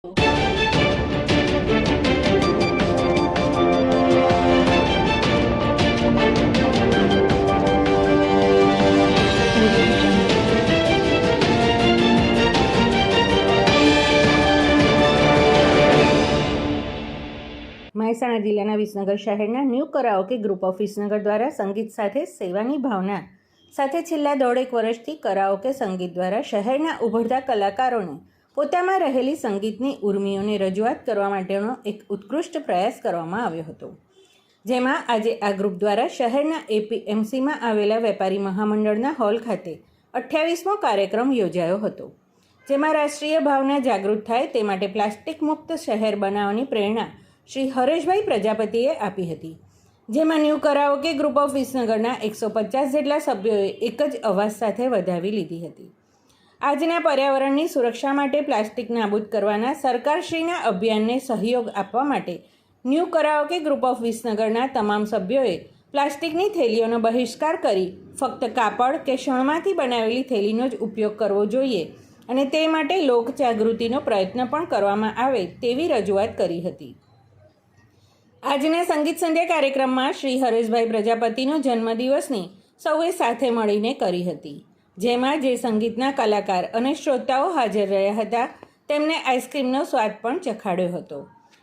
મહેસાણા જિલ્લાના વિસનગર શહેરના new karaoke group of Visnagar દ્વારા સંગીત સાથે સેવાની ભાવના સાથે છેલ્લા દોઢેક વર્ષથી કરાઓકે સંગીત દ્વારા શહેરના ઉભરતા કલાકારોને પોતામાં રહેલી સંગીતની ઉર્મિઓને રજૂઆત કરવા માટેનો એક ઉત્કૃષ્ટ પ્રયાસ કરવામાં આવ્યો હતો, જેમાં આજે આ ગ્રુપ દ્વારા શહેરના એપીએમસીમાં આવેલા વેપારી મહામંડળના હોલ ખાતે 28મો કાર્યક્રમ યોજાયો હતો, જેમાં રાષ્ટ્રીય ભાવના જાગૃત થાય તે માટે પ્લાસ્ટિક મુક્ત શહેર બનાવવાની પ્રેરણા શ્રી હરેશભાઈ પ્રજાપતિએ આપી હતી, જેમાં ન્યૂ કરાઓકે ગ્રુપ ઓફ વિસનગરના 150 જેટલા સભ્યોએ એક જ અવાજ સાથે વધાવી લીધી હતી. આજના પર્યાવરણની સુરક્ષા માટે પ્લાસ્ટિક નાબૂદ કરવાના સરકારશ્રીના અભિયાનને સહયોગ આપવા માટે ન્યૂ કરાઓકે ગ્રુપ ઓફ વિસનગરના તમામ સભ્યોએ પ્લાસ્ટિકની થેલીઓનો બહિષ્કાર કરી ફક્ત કાપડ કે શણમાંથી બનાવેલી થેલીનો જ ઉપયોગ કરવો જોઈએ અને તે માટે લોક જાગૃતિનો પ્રયત્ન પણ કરવામાં આવે તેવી રજૂઆત કરી હતી. આજના સંગીત સંધ્યા કાર્યક્રમમાં શ્રી હરેશભાઈ પ્રજાપતિનો જન્મદિવસની સૌએ સાથે મળીને કરી હતી, જેમાં જે સંગીતના કલાકાર અને શ્રોતાઓ હાજર રહ્યા હતા તેમને આઈસ્ક્રીમનો સ્વાદ પણ ચખાડ્યો હતો,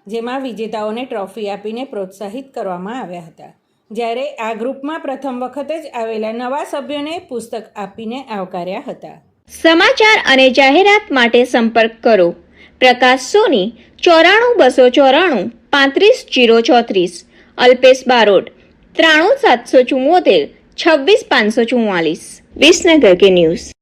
જેમાં વિજેતાઓને ટ્રોફી આપીને પ્રોત્સાહિત કરવામાં આવ્યા હતા, જ્યારે આ ગ્રુપમાં પ્રથમ વખત જ આવેલા નવા સભ્યોને પુસ્તક આપીને આવકાર્યા હતા. સમાચાર અને જાહેરાત માટે સંપર્ક કરો પ્રકાશ સોની 94 294 35 034, અલ્પેશ બારોટ 93 774 26 544. વિસનગર કે ન્યૂઝ.